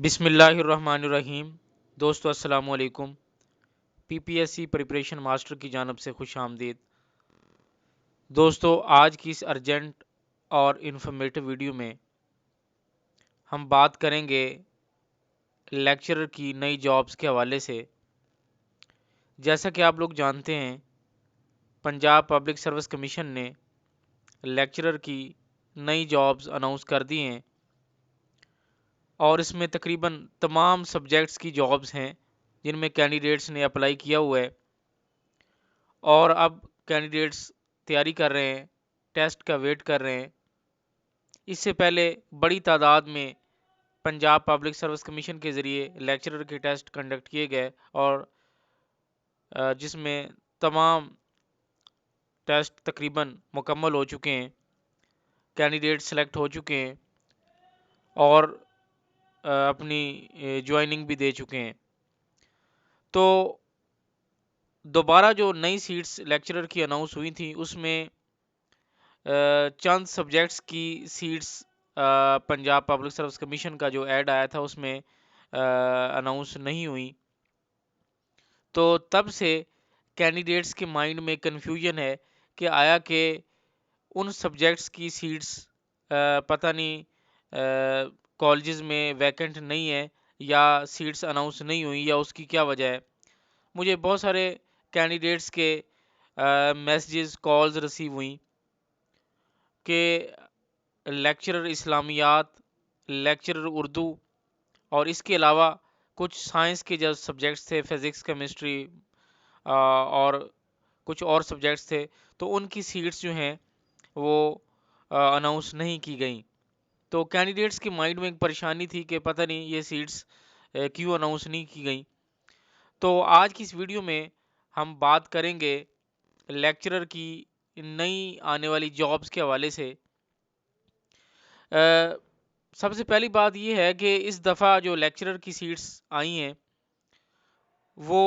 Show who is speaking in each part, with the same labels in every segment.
Speaker 1: بسم اللہ الرحمن الرحیم۔ دوستو السلام علیکم۔ P P S C preparation master کی جانب سے خوش آمدید۔ دوستو آج کی اس ارجنٹ اور انفارمیٹو ویڈیو میں ہم بات کریں گے لیکچرر کی نئی جابز کے حوالے سے۔ جیسا کہ آپ لوگ جانتے ہیں، پنجاب پبلک سروس کمیشن نے لیکچرر کی نئی جابز اناؤنس کر دی ہیں اور اس میں تقریباً تمام سبجیکٹس کی جابز ہیں جن میں کینڈیڈیٹس نے اپلائی کیا ہوا ہے اور اب کینڈیڈیٹس تیاری کر رہے ہیں، ٹیسٹ کا ویٹ کر رہے ہیں۔ اس سے پہلے بڑی تعداد میں پنجاب پبلک سروس کمیشن کے ذریعے لیکچرر کے ٹیسٹ کنڈکٹ کیے گئے اور جس میں تمام ٹیسٹ تقریباً مکمل ہو چکے ہیں، کینڈیڈیٹ سلیکٹ ہو چکے ہیں اور اپنی جوائننگ بھی دے چکے ہیں۔ تو دوبارہ جو نئی سیٹس لیکچرر کی اناؤنس ہوئی تھی اس میں چند سبجیکٹس کی seats Punjab public service commission کا جو ایڈ آیا تھا اس میں اناؤنس نہیں ہوئی، تو تب سے کینڈیڈیٹس کے مائنڈ میں کنفیوژن ہے کہ آیا کہ ان سبجیکٹس کی سیٹس پتہ نہیں کالجز میں ویکنٹ نہیں ہے یا سیٹس اناؤنس نہیں ہوئی یا اس کی کیا وجہ ہے۔ مجھے بہت سارے کینڈیڈیٹس کے میسیجز کالز ریسیو ہوئیں کہ لیکچرر اسلامیات، لیکچرر اردو اور اس کے علاوہ کچھ سائنس کے جو سبجیکٹس تھے، فزکس، کیمسٹری اور کچھ اور سبجیکٹس تھے، تو ان کی سیٹس جو ہیں وہ اناؤنس نہیں کی گئیں۔ تو کینڈیڈیٹس کے مائنڈ میں ایک پریشانی تھی کہ پتہ نہیں یہ سیٹس کیوں اناؤنس نہیں کی گئیں۔ تو آج کی اس ویڈیو میں ہم بات کریں گے لیکچرر کی نئی آنے والی جابز کے حوالے سے۔ سب سے پہلی بات یہ ہے کہ اس دفعہ جو لیکچرر کی سیٹس آئی ہیں وہ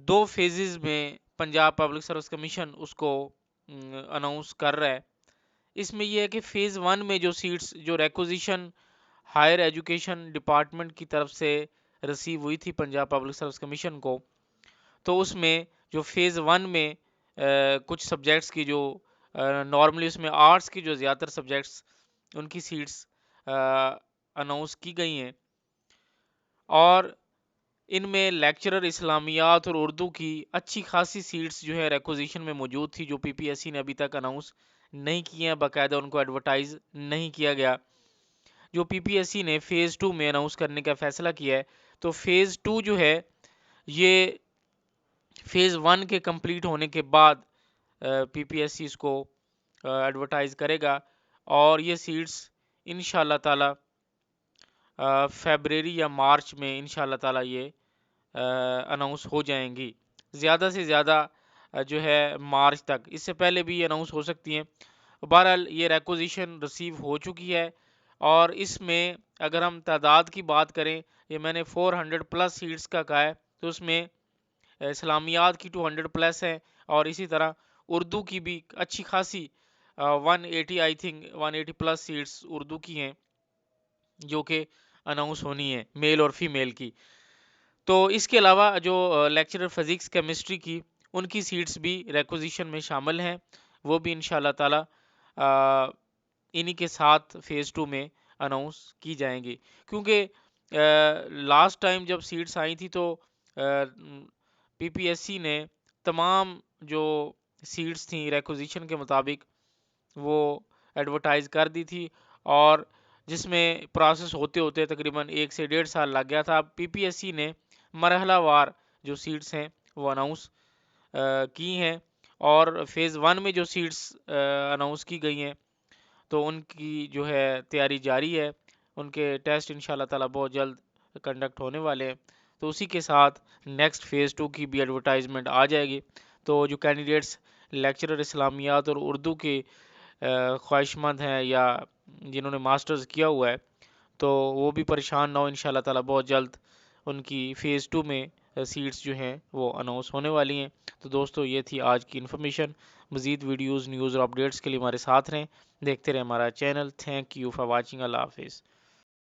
Speaker 1: 2 فیزز میں پنجاب پبلک سروس کمیشن اس کو اناؤنس کر رہا ہے۔ اس میں یہ ہے کہ فیز 1 میں جو سیٹس جو ریکوزیشن ہائر ایجوکیشن ڈپارٹمنٹ کی طرف سے ریسیو ہوئی تھی پنجاب پبلک سروس کمیشن کو، تو اس میں جو فیز 1 میں کچھ سبجیکٹس کی جو نارملی اس میں آرٹس کی جو زیادہ تر سبجیکٹس ان کی سیٹس اناؤنس کی گئی ہیں اور ان میں لیکچرر اسلامیات اور اردو کی اچھی خاصی سیٹس جو ہے ریکوزیشن میں موجود تھی، جو پی پی ایس سی نے ابھی تک اناؤنس نہیں کی ہیں، باقاعدہ ان کو ایڈورٹائز نہیں کیا گیا۔ جو پی پی ایس سی نے فیز 2 میں اناؤنس کرنے کا فیصلہ کیا ہے، تو فیز 2 جو ہے یہ فیز 1 کے کمپلیٹ ہونے کے بعد پی پی ایس سی اس کو ایڈورٹائز کرے گا اور یہ سیٹس انشاءاللہ تعالی فیبرری یا مارچ میں انشاءاللہ تعالی یہ اناؤنس ہو جائیں گی، زیادہ سے زیادہ جو ہے مارچ تک، اس سے پہلے بھی اناؤنس ہو سکتی ہیں۔ بہرحال یہ ریکوزیشن ریسیو ہو چکی ہے اور اس میں اگر ہم تعداد کی بات کریں، یہ میں نے 400 پلس سیٹس کا کہا ہے، تو اس میں اسلامیات کی 200 پلس ہیں اور اسی طرح اردو کی بھی اچھی خاصی 180 I think 180 plus seats Urdu کی ہیں جو کہ اناؤنس ہونی ہے، میل اور فیمیل کی۔ تو اس کے علاوہ جو لیکچرر فزکس کیمسٹری کی ان کی سیٹس بھی ریکوزیشن میں شامل ہیں، وہ بھی انشاءاللہ تعالی انہی کے ساتھ فیز 2 میں اناؤنس کی جائیں گی، کیونکہ لاسٹ ٹائم جب سیٹس آئی تھی تو پی پی ایس سی نے تمام جو سیٹس تھیں ریکوزیشن کے مطابق وہ ایڈورٹائز کر دی تھی اور جس میں پروسیس ہوتے ہوتے تقریباً 1 سے 1.5 سال لگ گیا تھا۔ پی پی ایس سی نے مرحلہ وار جو سیٹس ہیں وہ اناؤنس کی ہیں اور فیز 1 میں جو سیٹس اناؤنس کی گئی ہیں تو ان کی جو ہے تیاری جاری ہے، ان کے ٹیسٹ انشاءاللہ تعالی بہت جلد کنڈکٹ ہونے والے ہیں، تو اسی کے ساتھ نیکسٹ فیز 2 کی بھی ایڈورٹائزمنٹ آ جائے گی۔ تو جو کینڈیڈیٹس لیکچرر اسلامیات اور اردو کے خواہش مند ہیں یا جنہوں نے ماسٹرز کیا ہوا ہے تو وہ بھی پریشان نہ ہو، انشاءاللہ تعالی بہت جلد ان کی فیز 2 میں سیٹس جو ہیں وہ اناؤنس ہونے والی ہیں۔ تو دوستو یہ تھی آج کی انفارمیشن۔ مزید ویڈیوز، نیوز اور اپڈیٹس کے لیے ہمارے ساتھ رہیں، دیکھتے رہیں ہمارا channel. Thank you for watching. اللہ حافظ۔